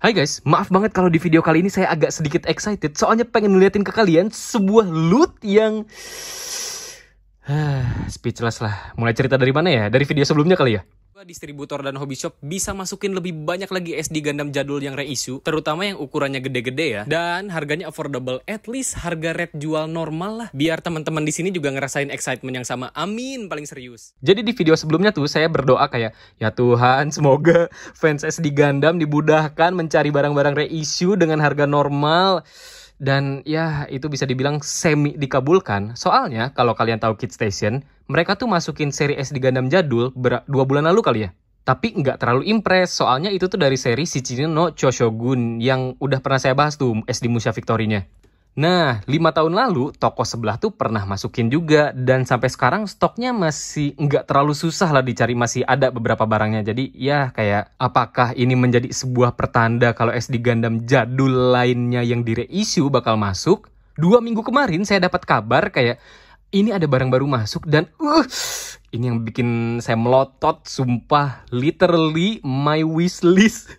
Hai guys, maaf banget kalau di video kali ini saya agak sedikit excited. Soalnya pengen ngeliatin ke kalian sebuah loot yang speechless lah. Mulai cerita dari mana ya? Dari video sebelumnya kali ya? Distributor dan hobby shop bisa masukin lebih banyak lagi SD Gundam jadul yang reissue, terutama yang ukurannya gede-gede ya, dan harganya affordable, at least harga red jual normal lah, biar teman-teman di sini juga ngerasain excitement yang sama. Amin, paling serius. Jadi di video sebelumnya tuh saya berdoa kayak, ya Tuhan, semoga fans SD Gundam dimudahkan mencari barang-barang reissue dengan harga normal. Dan ya itu bisa dibilang semi dikabulkan. Soalnya kalau kalian tahu Kid Station, mereka tuh masukin seri SD Gundam jadul 2 bulan lalu kali ya. Tapi nggak terlalu impress, soalnya itu tuh dari seri Shichino no Choshogun yang udah pernah saya bahas tuh SD Musha Victory-nya. Nah, 5 tahun lalu toko sebelah tuh pernah masukin juga, dan sampai sekarang stoknya masih nggak terlalu susah lah dicari, masih ada beberapa barangnya. Jadi ya kayak apakah ini menjadi sebuah pertanda kalau SD Gundam jadul lainnya yang di-reissue bakal masuk? 2 minggu kemarin saya dapat kabar kayak ini ada barang baru masuk dan ini yang bikin saya melotot, sumpah, literally my wish list.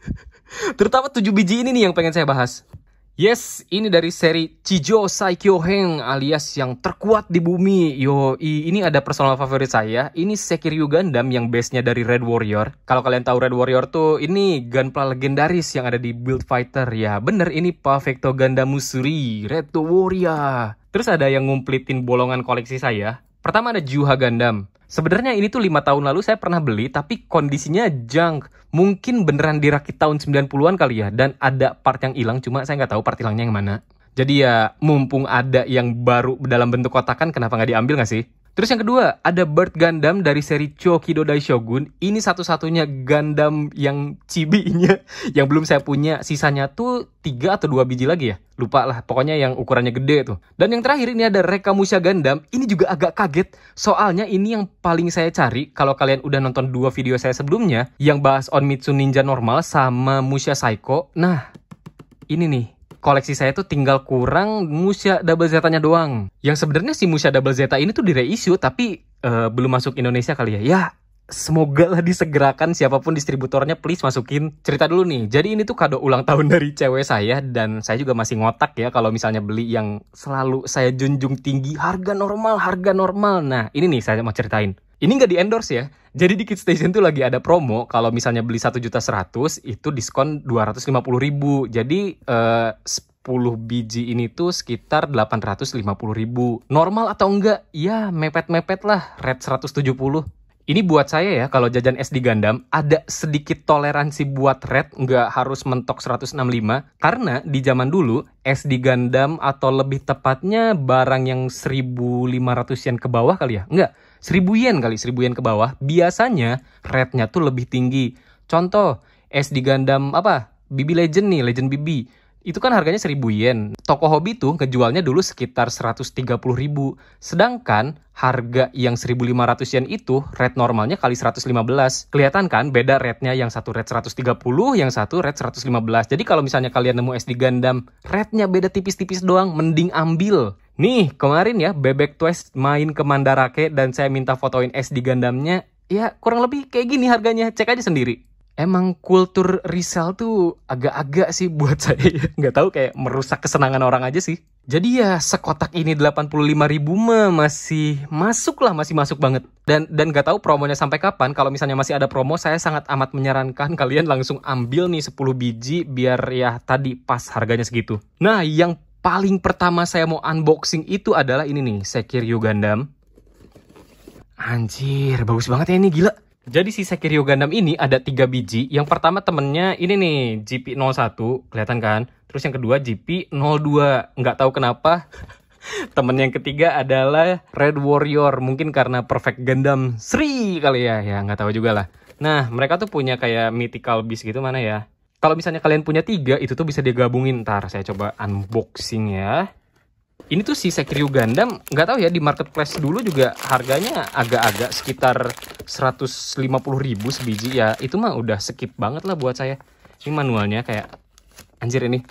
Terutama 7 biji ini nih yang pengen saya bahas. Yes, ini dari seri Chijo Saikyohen alias yang terkuat di bumi. Ini ada personal favorit saya. Ini Sekiryu Gundam yang base-nya dari Red Warrior. Kalau kalian tahu Red Warrior tuh, ini gunpla legendaris yang ada di Build Fighter. Ya bener, ini Perfecto Gundam Musuri, Red Warrior. Terus ada yang ngumplitin bolongan koleksi saya. Pertama ada Juha Gundam. Sebenarnya ini tuh 5 tahun lalu saya pernah beli, tapi kondisinya junk. Mungkin beneran dirakit tahun 90-an kali ya, dan ada part yang hilang, cuma saya nggak tahu part hilangnya yang mana. Jadi ya, mumpung ada yang baru dalam bentuk kotakan, kenapa nggak diambil nggak sih? Terus yang kedua, ada Bird Gundam dari seri Chokido Daishogun. Ini satu-satunya Gundam yang chibi-nya yang belum saya punya. Sisanya tuh 3 atau 2 biji lagi ya. Lupa lah, pokoknya yang ukurannya gede tuh. Dan yang terakhir ini ada Rekamusha Gundam. Ini juga agak kaget, soalnya ini yang paling saya cari. Kalau kalian udah nonton 2 video saya sebelumnya, yang bahas Onmitsu Ninja normal sama Musha Saiko. Nah, ini nih. Koleksi saya tuh tinggal kurang Musha Double Zeta-nya doang. Yang sebenarnya si Musha Double Zeta ini tuh di-reissue, tapi belum masuk Indonesia kali ya. Ya, semoga lah disegerakan, siapapun distributornya, please masukin. Cerita dulu nih, jadi ini tuh kado ulang tahun dari cewek saya, dan saya juga masih ngotak ya kalau misalnya beli yang selalu saya junjung tinggi, harga normal, harga normal. Nah, ini nih saya mau ceritain. Ini nggak di-endorse ya. Jadi di Kid Station tuh lagi ada promo. Kalau misalnya beli 1.100.000 itu diskon 250.000. Jadi 10 biji ini tuh sekitar 850.000. Normal atau enggak? Ya mepet-mepet lah. Red 170. Ini buat saya ya, kalau jajan SD Gundam, ada sedikit toleransi buat red, nggak harus mentok 165. Karena di zaman dulu, SD Gundam atau lebih tepatnya barang yang 1.500 yen ke bawah kali ya? Nggak, 1.000 yen kali, 1.000 yen ke bawah. Biasanya rednya tuh lebih tinggi. Contoh, SD Gundam apa? BB Legend nih, Legend BB. Itu kan harganya 1.000 yen. Toko hobi tuh ngejualnya dulu sekitar 130.000. Sedangkan harga yang 1.500 yen itu red normalnya kali 115. Kelihatan kan beda rednya, yang satu red 130, yang satu red 115. Jadi kalau misalnya kalian nemu SD Gundam, rednya beda tipis-tipis doang, mending ambil. Nih, kemarin ya Bebek Toys main ke Mandarake dan saya minta fotoin SD Gundamnya. Ya kurang lebih kayak gini harganya, cek aja sendiri. Emang kultur resell tuh agak-agak sih buat saya ya. Nggak tahu, kayak merusak kesenangan orang aja sih. Jadi ya sekotak ini 85.000 mah masih masuk lah, masih masuk banget. Dan nggak tahu promonya sampai kapan. Kalau misalnya masih ada promo, saya sangat amat menyarankan kalian langsung ambil nih 10 biji biar ya tadi pas harganya segitu. Nah, yang paling pertama saya mau unboxing itu adalah ini nih, Sekiryu Gundam. Anjir, bagus banget ya ini, gila. Jadi si Sekiryu Gundam ini ada 3 biji. Yang pertama temennya ini nih, GP01, kelihatan kan? Terus yang kedua GP02, nggak tahu kenapa. Temen yang ketiga adalah Red Warrior, mungkin karena Perfect Gundam Sri kali ya, ya nggak tahu juga lah. Nah, mereka tuh punya kayak mythical beast gitu, mana ya? Kalau misalnya kalian punya 3, itu tuh bisa digabungin. Ntar saya coba unboxing ya. Ini tuh si Sekiryu Gundam, nggak tahu ya, di marketplace dulu juga harganya agak-agak sekitar 150.000 sebiji ya. Itu mah udah skip banget lah buat saya. Ini manualnya kayak, anjir ini.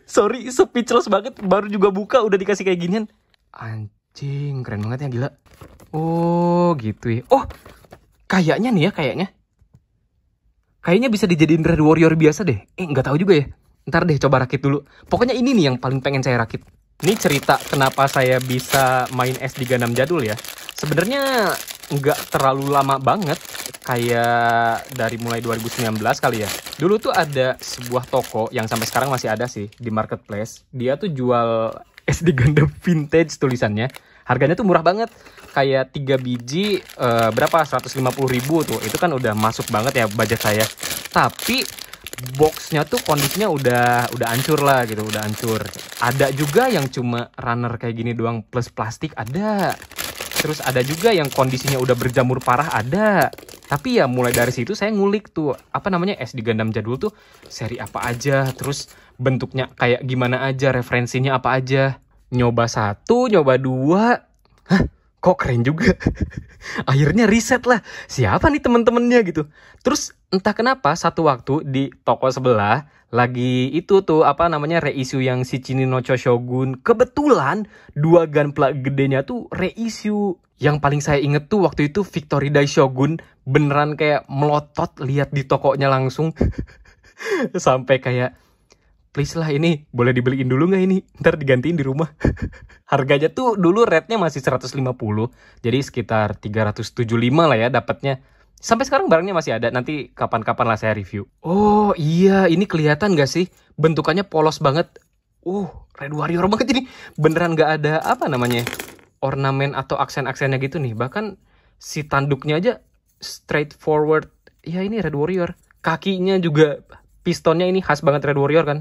Sorry, speechless banget. Baru juga buka udah dikasih kayak ginian. Anjing, keren banget ya, gila. Oh gitu ya. Oh, kayaknya nih ya, Kayaknya bisa dijadiin Red Warrior biasa deh. Nggak tahu juga ya. Ntar deh coba rakit dulu. Pokoknya ini nih yang paling pengen saya rakit. Ini cerita kenapa saya bisa main SD Gundam jadul ya. Sebenarnya nggak terlalu lama banget. Kayak dari mulai 2019 kali ya. Dulu tuh ada sebuah toko yang sampai sekarang masih ada sih di marketplace. Dia tuh jual SD Gundam vintage tulisannya. Harganya tuh murah banget. Kayak 3 biji berapa? 150.000 tuh. Itu kan udah masuk banget ya budget saya. Tapi boxnya tuh kondisinya udah hancur lah gitu, udah hancur. Ada juga yang cuma runner kayak gini doang plus plastik ada. Terus ada juga yang kondisinya udah berjamur parah ada. Tapi ya mulai dari situ saya ngulik tuh apa namanya SD Gundam jadul tuh seri apa aja, terus bentuknya kayak gimana aja, referensinya apa aja. Nyoba 1, nyoba 2, hah kok keren juga. Akhirnya riset lah, siapa nih temen-temennya gitu. Terus entah kenapa satu waktu di toko sebelah lagi itu tuh apa namanya reissue yang si Chininocho Shogun. Kebetulan 2 gunpla gedenya tuh reissue. Yang paling saya inget tuh waktu itu Victory Dai Shogun beneran kayak melotot lihat di tokonya langsung. Sampai kayak please lah ini boleh dibeliin dulu nggak ini? Ntar digantiin di rumah. Harganya tuh dulu rate-nya masih 150. Jadi sekitar 375 lah ya dapatnya. Sampai sekarang barangnya masih ada. Nanti kapan-kapan lah saya review. Oh iya, ini kelihatan nggak sih? Bentukannya polos banget. Red Warrior banget ini. Beneran nggak ada apa namanya ornamen atau aksen-aksennya gitu nih. Bahkan si tanduknya aja straightforward. Ya ini Red Warrior. Kakinya juga pistonnya ini khas banget Red Warrior kan.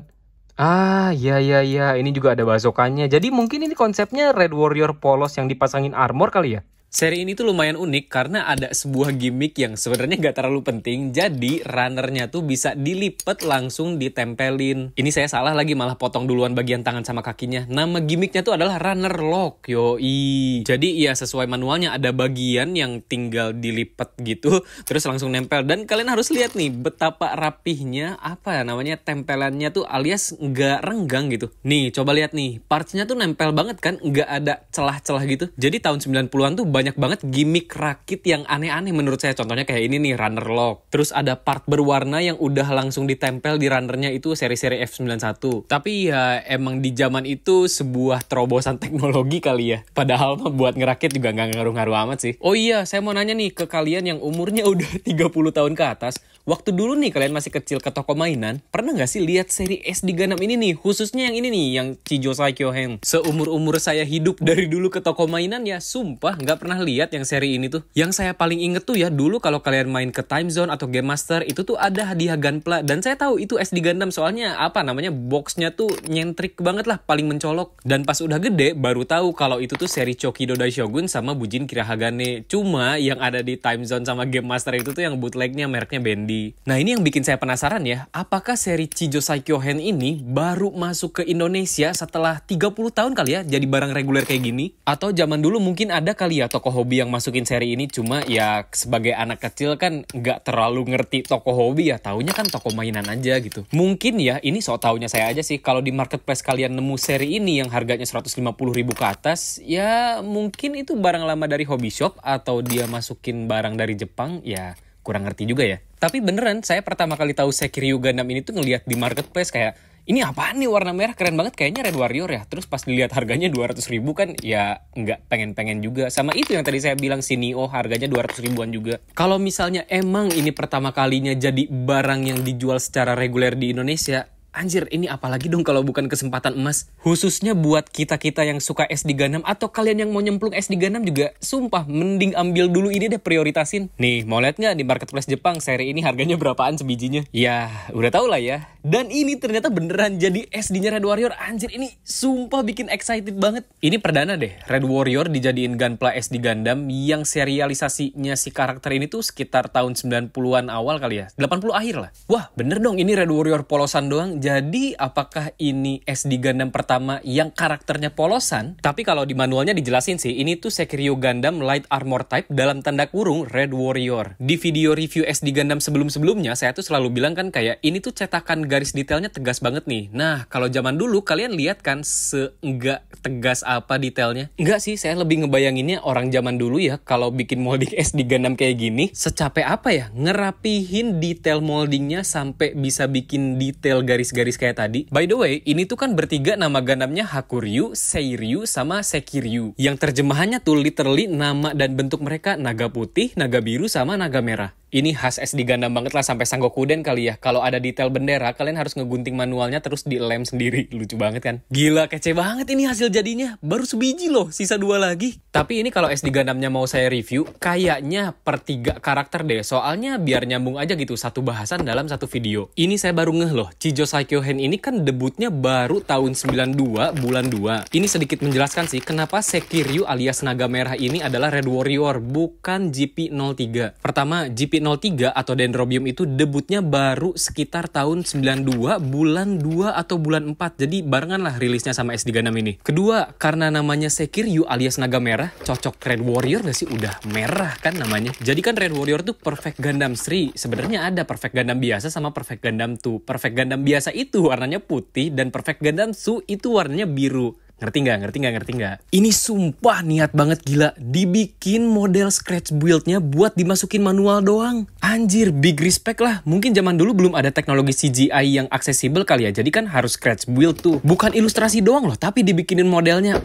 Ya, ini juga ada bazokannya. Jadi mungkin ini konsepnya Red Warrior polos yang dipasangin armor kali ya? Seri ini tuh lumayan unik karena ada sebuah gimmick yang sebenarnya nggak terlalu penting. Jadi runnernya tuh bisa dilipat langsung ditempelin. Ini saya salah lagi malah potong duluan bagian tangan sama kakinya. Nama gimmicknya tuh adalah runner lock. Yoi. Jadi ya sesuai manualnya ada bagian yang tinggal dilipat gitu. Terus langsung nempel. Dan kalian harus lihat nih betapa rapihnya apa namanya tempelannya tuh alias nggak renggang gitu. Nih coba lihat nih. Partsnya tuh nempel banget kan. Nggak ada celah-celah gitu. Jadi tahun 90-an tuh banyak banget gimmick rakit yang aneh-aneh menurut saya. Contohnya kayak ini nih, runner lock. Terus ada part berwarna yang udah langsung ditempel di runnernya itu seri-seri F91. Tapi ya emang di zaman itu sebuah terobosan teknologi kali ya. Padahal mah buat ngerakit juga nggak ngaruh-ngaruh amat sih. Oh iya, saya mau nanya nih ke kalian yang umurnya udah 30 tahun ke atas. Waktu dulu nih kalian masih kecil ke toko mainan, pernah nggak sih lihat seri SD Gundam ini nih? Khususnya yang ini nih, yang Chijosai Kyohen. Seumur-umur saya hidup dari dulu ke toko mainan ya, sumpah nggak pernah lihat yang seri ini tuh. Yang saya paling inget tuh ya, dulu kalau kalian main ke Time Zone atau Game Master, itu tuh ada hadiah gunpla. Dan saya tahu itu SD Gundam, soalnya apa namanya, boxnya tuh nyentrik banget lah, paling mencolok. Dan pas udah gede, baru tahu kalau itu tuh seri Chokido Dai Shogun sama Bujin Kirahagane. Cuma yang ada di Time Zone sama Game Master itu tuh yang bootlegnya mereknya Bendy. Nah ini yang bikin saya penasaran ya, apakah seri Chijosai Kyohen ini baru masuk ke Indonesia setelah 30 tahun kali ya jadi barang reguler kayak gini? Atau zaman dulu mungkin ada kali ya toko hobi yang masukin seri ini, cuma ya sebagai anak kecil kan nggak terlalu ngerti toko hobi ya, taunya kan toko mainan aja gitu. Mungkin ya ini so taunya saya aja sih, kalau di marketplace kalian nemu seri ini yang harganya 150.000 ke atas, ya mungkin itu barang lama dari hobby shop atau dia masukin barang dari Jepang, ya kurang ngerti juga ya. Tapi beneran, saya pertama kali tahu Sekiryu Gundam ini tuh ngelihat di marketplace kayak, ini apaan nih warna merah keren banget, kayaknya Red Warrior ya. Terus pas dilihat harganya 200.000 kan, ya nggak pengen-pengen juga. Sama itu yang tadi saya bilang si Nioh harganya 200.000-an juga. Kalau misalnya emang ini pertama kalinya jadi barang yang dijual secara reguler di Indonesia, anjir, ini apalagi dong kalau bukan kesempatan emas. Khususnya buat kita-kita yang suka SD Gundam atau kalian yang mau nyemplung SD Gundam juga, sumpah mending ambil dulu ini deh, prioritasin. Nih, mau lihat nggak di marketplace Jepang seri ini harganya berapaan sebijinya? Ya, udah tau lah ya. Dan ini ternyata beneran jadi SD-nya Red Warrior. Anjir, ini sumpah bikin excited banget. Ini perdana deh, Red Warrior dijadiin gunpla SD Gundam yang serialisasinya si karakter ini tuh sekitar tahun 90-an awal kali ya. 80 akhir lah. Wah, bener dong ini Red Warrior polosan doang. jadi apakah ini SD Gundam pertama yang karakternya polosan? Tapi kalau di manualnya dijelasin sih, ini tuh Sekiryu Gundam Light Armor Type dalam tanda kurung Red Warrior. Di video review SD Gundam sebelum-sebelumnya, saya tuh selalu bilang kan kayak ini tuh cetakan garis detailnya tegas banget nih. Nah, kalau zaman dulu kalian lihat kan seenggak tegas apa detailnya? Enggak sih, saya lebih ngebayanginnya orang zaman dulu ya, kalau bikin molding SD Gundam kayak gini, secapek apa ya? Ngerapihin detail moldingnya sampai bisa bikin detail garis-garis kayak tadi. By the way, ini tuh kan bertiga nama Gundamnya Hakuryu, Seiryu, sama Sekiryu. Yang terjemahannya tuh literally nama dan bentuk mereka naga putih, naga biru, sama naga merah. Ini khas SD Gundam banget lah, sampai Sangoku-den kali ya. Kalau ada detail bendera, kalian harus ngegunting manualnya terus dilem sendiri. Lucu banget kan? Gila, kece banget ini hasil jadinya. Baru sebiji loh, sisa 2 lagi. Tapi ini kalau SD Gundamnya mau saya review, kayaknya per 3 karakter deh. Soalnya biar nyambung aja gitu, satu bahasan dalam satu video. Ini saya baru ngeh loh, Chijo Saikyohen ini kan debutnya baru tahun 92, bulan 2. Ini sedikit menjelaskan sih, kenapa Sekiryu alias naga merah ini adalah Red Warrior, bukan GP03. Pertama, GP03 atau Dendrobium itu debutnya baru sekitar tahun 92, bulan 2 atau bulan 4. Jadi barengan lah rilisnya sama SD Gundam ini. Kedua, karena namanya Sekiryu alias naga merah, cocok Red Warrior gak sih? Udah merah kan namanya. Jadi kan Red Warrior tuh Perfect Gundam 3. Sebenarnya ada Perfect Gundam biasa sama Perfect Gundam 2. Perfect Gundam biasa itu warnanya putih dan Perfect Gundam 2 itu warnanya biru. Ngerti nggak? Ini sumpah niat banget gila. Dibikin model scratch build-nya buat dimasukin manual doang. Anjir, big respect lah. Mungkin zaman dulu belum ada teknologi CGI yang aksesibel kali ya. Jadi kan harus scratch build tuh. Bukan ilustrasi doang loh, tapi dibikinin modelnya.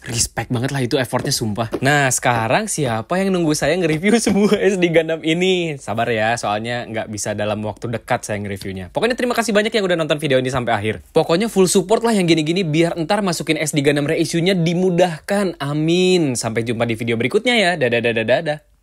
Respect banget lah itu effortnya sumpah. Nah, sekarang siapa yang nunggu saya nge-review semua SD Gundam ini? Sabar ya, soalnya nggak bisa dalam waktu dekat saya nge-reviewnya. Pokoknya terima kasih banyak yang udah nonton video ini sampai akhir. Pokoknya full support lah yang gini-gini biar entar masukin SD Gundam reissue-nya dimudahkan. Amin. Sampai jumpa di video berikutnya ya. Dadah.